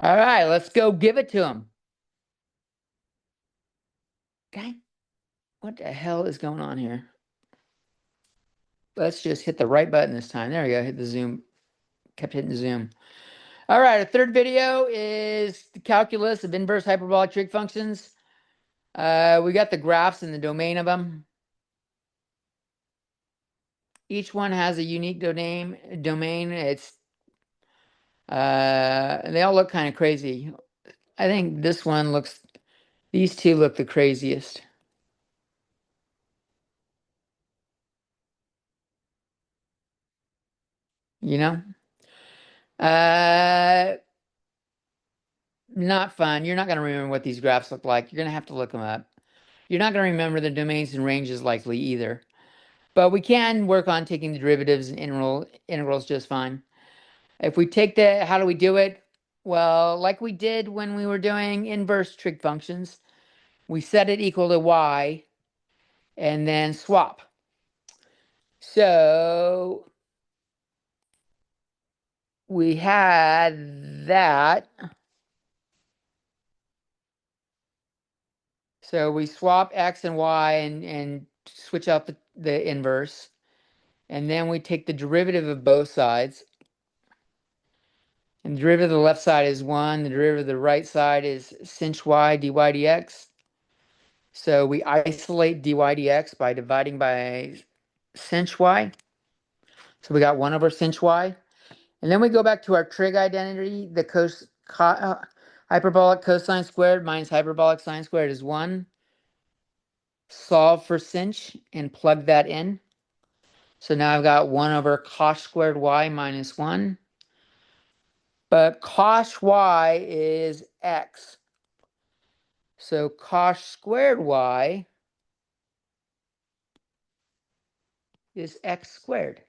All right, let's go give it to him. Okay, what the hell is going on here? Let's just hit the right button this time. There we go. Hit the zoom. Kept hitting zoom. All right, our third video is the calculus of inverse hyperbolic trig functions. We got the graphs and the domain of them. Each one has a unique domain. They all look kind of crazy. I think these two look the craziest. You know? Uh, Not fun. You're not going to remember what these graphs look like. You're going to have to look them up. You're not going to remember the domains and ranges likely either. But we can work on taking the derivatives and integrals just fine. If we take how do we do it? Well, like we did when we were doing inverse trig functions, we set it equal to y and then swap. So we had that. So we swap x and y and switch out the inverse. And then we take the derivative of both sides. And the derivative of the left side is 1. The derivative of the right side is sinh y dy dx. So we isolate dy dx by dividing by sinh y. So we got 1 over sinh y. And then we go back to our trig identity. The hyperbolic cosine squared minus hyperbolic sine squared is 1. Solve for sinh and plug that in. So now I've got 1 over cos squared y minus 1. But cos y is x. So cos squared y is x squared.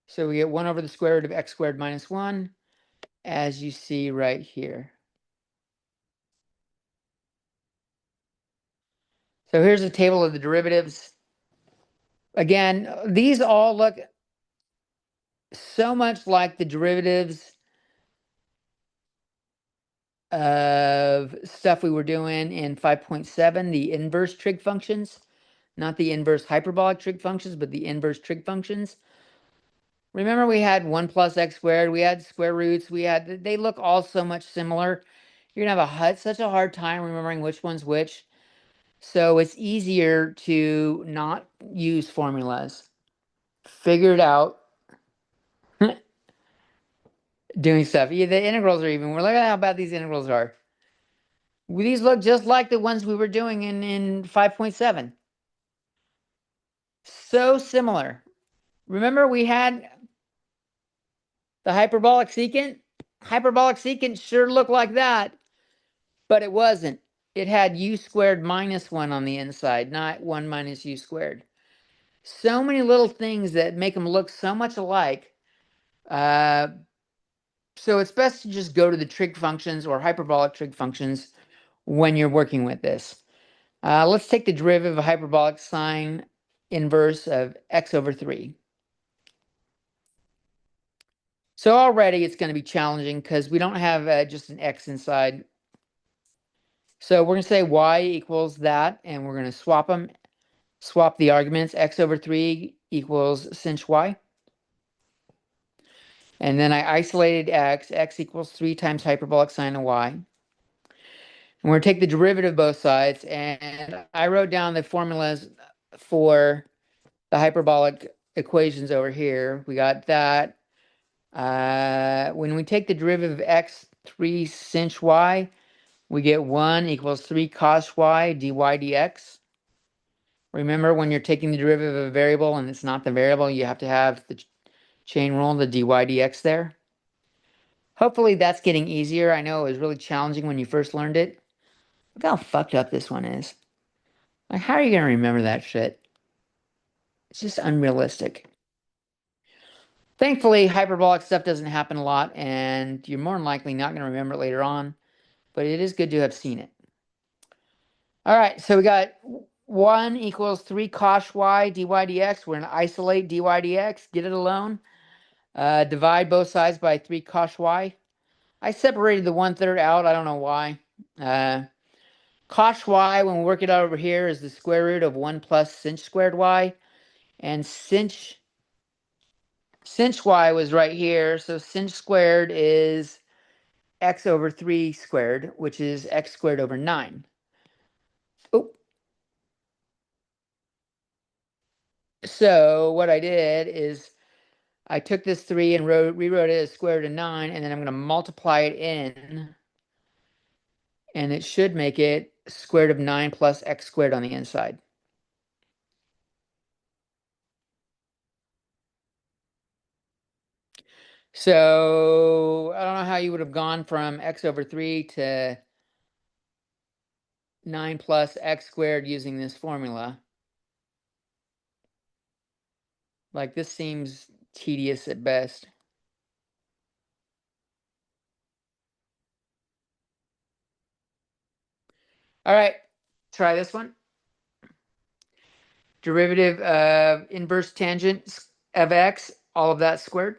So we get 1 over the square root of x squared minus 1, as you see right here. So here's a table of the derivatives. Again, these all look so much like the derivatives of stuff we were doing in 5.7, the inverse trig functions, not the inverse hyperbolic trig functions, but the inverse trig functions. Remember we had 1 plus x squared, we had square roots, they look all so much similar. You're gonna have such a hard time remembering which one's which. So it's easier to not use formulas. Figure it out. Doing stuff. Yeah, the integrals are even. We're looking at how bad these integrals are. These look just like the ones we were doing in 5.7. So similar. Remember we had the hyperbolic secant? Hyperbolic secant sure looked like that, but it wasn't. It had u squared minus 1 on the inside, not 1 minus u squared. So many little things that make them look so much alike. So it's best to just go to the trig functions or hyperbolic trig functions when you're working with this. Let's take the derivative of hyperbolic sine inverse of x over 3. So already it's going to be challenging because we don't have just an x inside. So we're going to say y equals that, and we're going to swap the arguments. X over 3 equals sinh y. And then I isolated x equals 3 times hyperbolic sine of y. And we're going to take the derivative of both sides, and I wrote down the formulas for the hyperbolic equations over here. We got that. When we take the derivative of x, 3 sinh y, we get 1 equals 3 cos y dy dx. Remember, when you're taking the derivative of a variable and it's not the variable, you have to have the chain rule, the dy dx there. Hopefully that's getting easier. I know it was really challenging when you first learned it. Look how fucked up this one is. Like, how are you going to remember that shit? It's just unrealistic. Thankfully, hyperbolic stuff doesn't happen a lot, and you're more than likely not going to remember it later on, but it is good to have seen it. All right, so we got 1 equals 3 cos y dy dx. We're going to isolate dy dx, get it alone. Divide both sides by 3 cosh y. I separated the 1/3 out. I don't know why. Cosh y, when we work it out over here, is the square root of 1 plus sinh squared y. And sinh y was right here. So sinh squared is x over 3 squared, which is x squared over 9. Oh. So what I did is I took this 3 and rewrote it as square root of 9, and then I'm going to multiply it in, and it should make it square root of 9 plus x squared on the inside. So I don't know how you would have gone from x over 3 to 9 plus x squared using this formula. Like, this seems tedious at best. All right, try this one. Derivative of inverse tangent of x, all of that squared.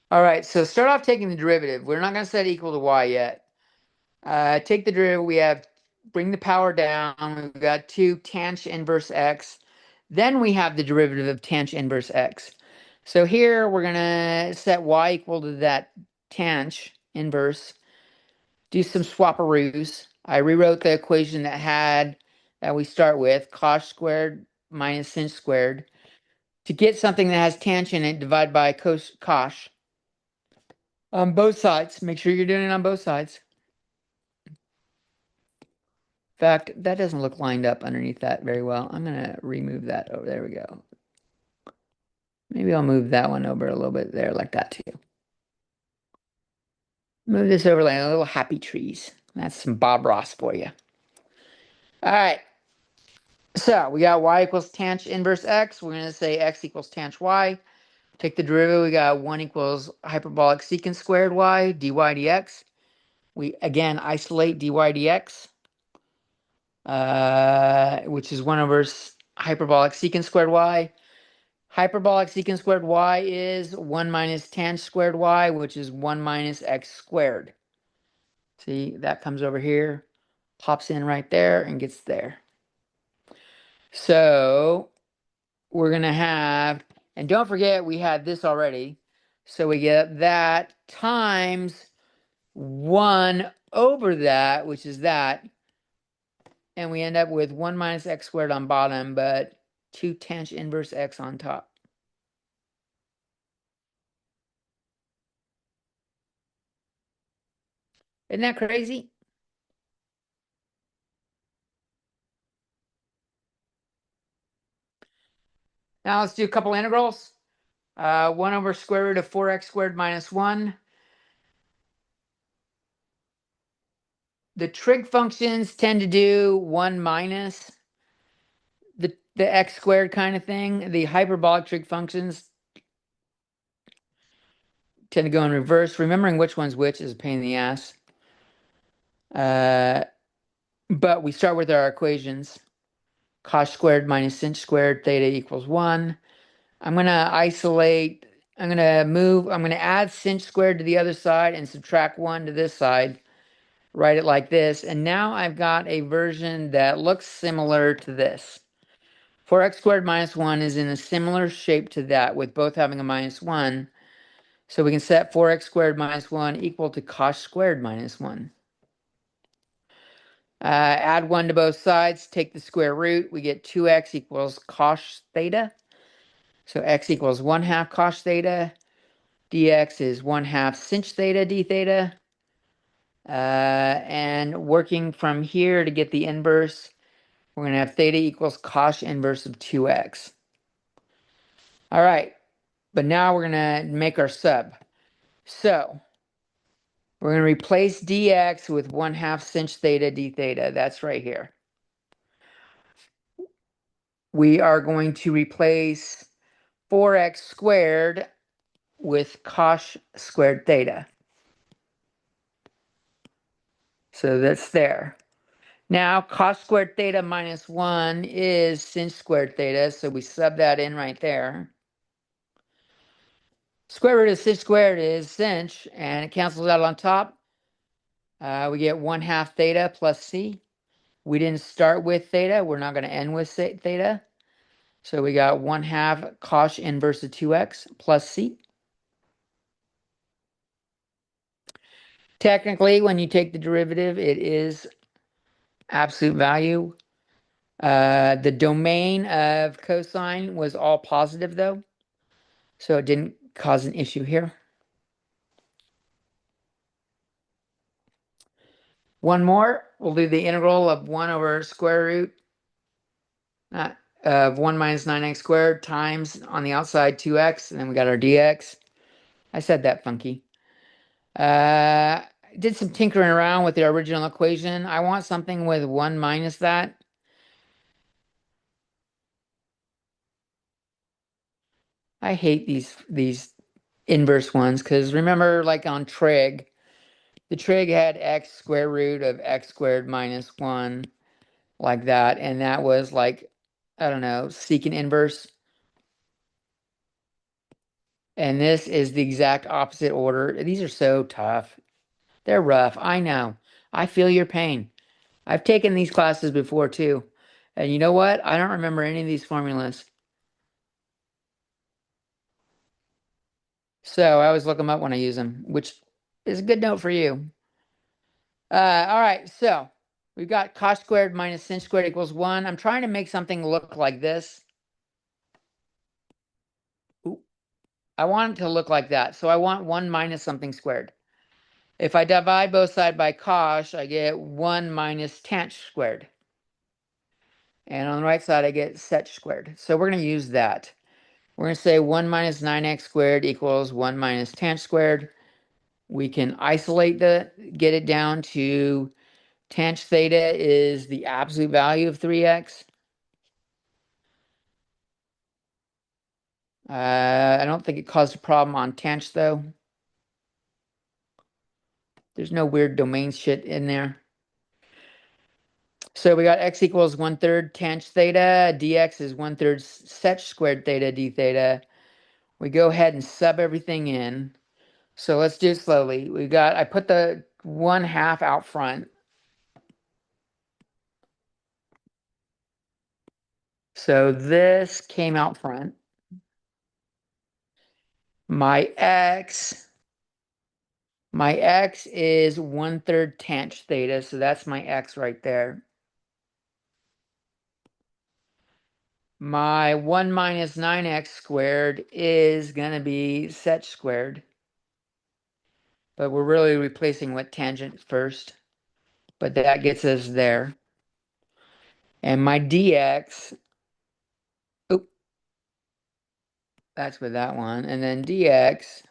All right, so start off taking the derivative. We're not going to set equal to y yet. Take the derivative. We have, bring the power down. We've got 2 tangent inverse x. Then we have the derivative of tangent inverse x. So here we're going to set y equal to that tangent inverse. Do some swaparoos. I rewrote the equation that we start with, cosh squared minus sinh squared. To get something that has tangent in it, divide by cosh. On both sides. Make sure you're doing it on both sides. In fact, that doesn't look lined up underneath that very well. I'm going to remove that. Oh, there we go. Maybe I'll move that one over a little bit there, like that too. Move this over like a little happy trees. That's some Bob Ross for you. All right. So we got y equals tangent inverse x. We're going to say x equals tangent y. Take the derivative. We got 1 equals hyperbolic secant squared y, dy dx. We, again, isolate dy dx, which is 1 over hyperbolic secant squared y. Hyperbolic secant squared y is 1 minus tangent squared y, which is 1 minus x squared. See, that comes over here, pops in right there, and gets there. So we're going to have, and don't forget we had this already, so we get that times 1 over that, which is that, and we end up with 1 minus x squared on bottom, but 2 tangent inverse x on top. Isn't that crazy? Now let's do a couple integrals. 1 over square root of 4x squared minus 1. The trig functions tend to do 1 minus the x squared kind of thing. The hyperbolic trig functions tend to go in reverse. Remembering which one's which is a pain in the ass. But we start with our equations. Cosh squared minus sinh squared theta equals 1. I'm going to isolate, I'm going to add sinh squared to the other side and subtract 1 to this side. Write it like this. And now I've got a version that looks similar to this. 4x squared minus 1 is in a similar shape to that, with both having a minus 1. So we can set 4x squared minus 1 equal to cosh squared minus 1. Add 1 to both sides, take the square root. We get 2x equals cosh theta. So x equals 1/2 cosh theta. Dx is 1/2 sinh theta d theta. And working from here to get the inverse, we're going to have theta equals cosh inverse of 2x. All right, but now we're going to make our sub. So we're going to replace dx with 1/2 sinh theta d theta. That's right here. We are going to replace 4x squared with cosh squared theta. So that's there. Now, cos squared theta minus 1 is sinh squared theta, so we sub that in right there. Square root of sinh squared is sinh, and it cancels out on top. We get 1/2 theta plus c. We didn't start with theta. We're not going to end with theta. So we got 1/2 cos inverse of 2x plus c. Technically, when you take the derivative, it is absolute value. The domain of cosine was all positive, though, so it didn't cause an issue here. One more, we'll do the integral of 1 over square root of 1 minus 9x squared times on the outside 2x, and then we got our dx. I said that funky. Did some tinkering around with the original equation. I want something with 1 minus that. I hate these inverse ones because remember, like on trig, the trig had x square root of x squared minus 1, like that, and that was like, I don't know, secant inverse. And this is the exact opposite order. These are so tough. They're rough. I know. I feel your pain. I've taken these classes before too. And you know what? I don't remember any of these formulas. So I always look them up when I use them, which is a good note for you. All right, so we've got cos squared minus sin squared equals 1. I'm trying to make something look like this. Ooh, I want it to look like that. So I want 1 minus something squared. If I divide both sides by cos, I get 1 minus tan squared. And on the right side, I get sec squared. So we're going to use that. We're going to say 1 minus 9x squared equals 1 minus tan squared. We can isolate get it down to tan theta is the absolute value of 3x. I don't think it caused a problem on tan though. There's no weird domain shit in there. So we got x equals 1/3 tan theta, dx is 1/3 sec squared theta d theta. We go ahead and sub everything in. So let's do it slowly. I put the 1/2 out front. So this came out front. My x is 1/3 tan theta, so that's my x right there. My 1 minus 9x squared is going to be sec squared. But we're really replacing with tangent first. But that gets us there. And my dx, oop, that's with that one. And then dx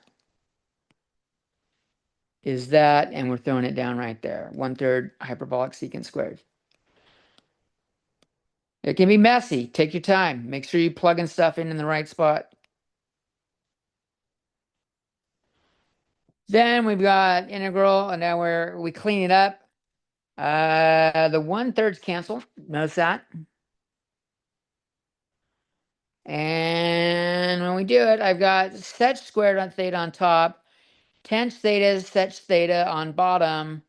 is that, and we're throwing it down right there. 1/3 hyperbolic secant squared. It can be messy. Take your time. Make sure you plug in stuff in the right spot. Then we've got integral, and now we clean it up. The 1/3 cancel. Notice that. And when we do it, I've got sec squared on theta on top, tan theta, sec theta on bottom.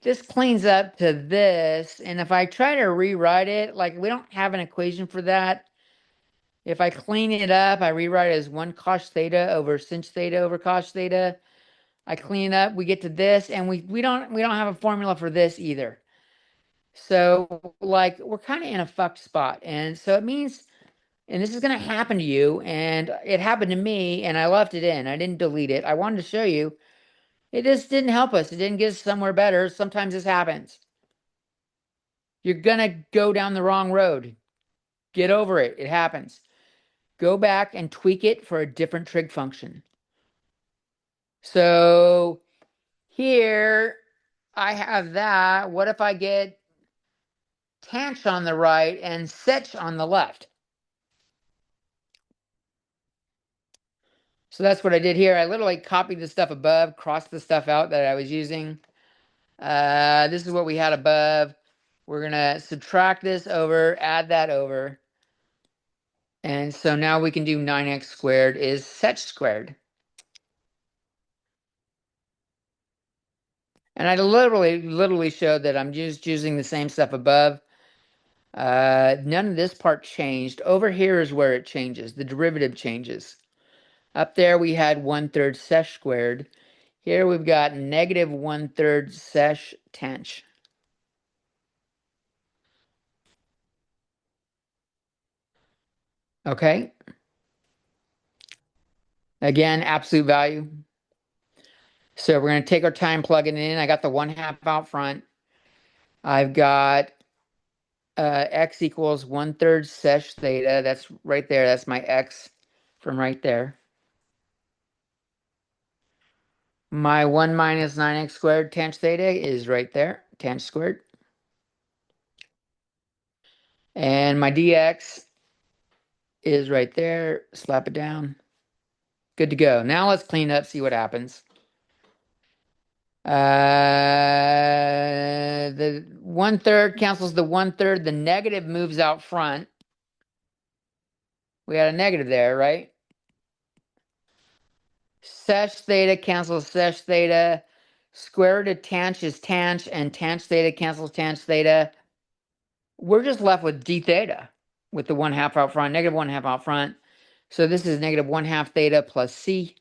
This cleans up to this. And if I try to rewrite it, like we don't have an equation for that. If I clean it up, I rewrite it as 1 cos theta over sinh theta over cos theta. I clean it up, we get to this, and we don't have a formula for this either. So like we're kind of in a fucked spot. And so it means, and this is going to happen to you, and it happened to me, and I left it in. I didn't delete it. I wanted to show you. It just didn't help us. It didn't get us somewhere better. Sometimes this happens. You're going to go down the wrong road. Get over it. It happens. Go back and tweak it for a different trig function. So here I have that. What if I get tanh on the right and sech on the left? So that's what I did here. I literally copied the stuff above, crossed the stuff out that I was using. This is what we had above. We're going to subtract this over, add that over. And so now we can do 9x squared is sech squared. And I literally showed that I'm just using the same stuff above. None of this part changed. Over here is where it changes. The derivative changes. Up there we had 1/3 sech squared. Here we've got negative 1/3 sech tench. Okay. Again, absolute value. So we're going to take our time plugging it in. I got the 1/2 out front. I've got x equals 1/3 sech theta. That's right there. That's my x from right there. My 1 minus 9x squared tanh theta is right there. Tanh squared. And my dx is right there. Slap it down. Good to go. Now let's clean it up, see what happens. The 1/3 cancels the 1/3. The negative moves out front. We had a negative there, right? Sech theta cancels sech theta. Square root of tanh is tanh, and tanh theta cancels tanh theta. We're just left with d theta with the 1/2 out front, negative 1/2 out front. So this is negative 1/2 theta plus c.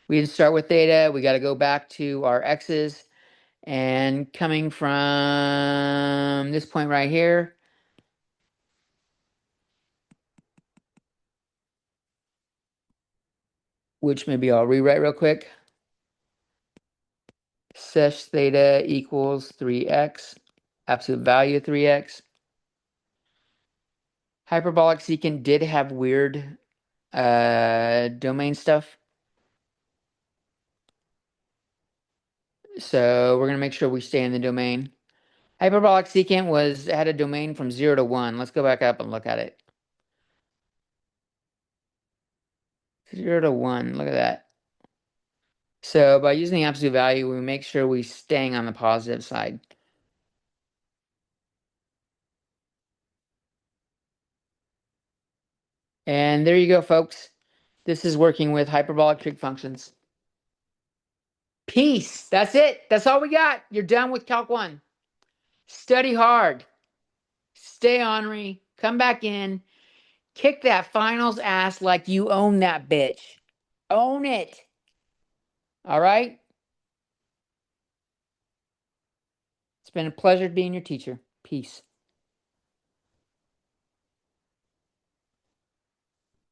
We didn't start with theta. We got to go back to our x's. And coming from this point right here, which maybe I'll rewrite real quick. Sech theta equals 3x, absolute value of 3x. Hyperbolic secant did have weird domain stuff. So we're going to make sure we stay in the domain. Hyperbolic secant had a domain from 0 to 1. Let's go back up and look at it. 0 to 1, look at that. So by using the absolute value, we make sure we're staying on the positive side. And there you go, folks. This is working with hyperbolic trig functions. Peace. That's it. That's all we got. You're done with Calc 1. Study hard. Stay ornery. Come back in. Kick that finals ass like you own that bitch. Own it. All right? It's been a pleasure being your teacher. Peace.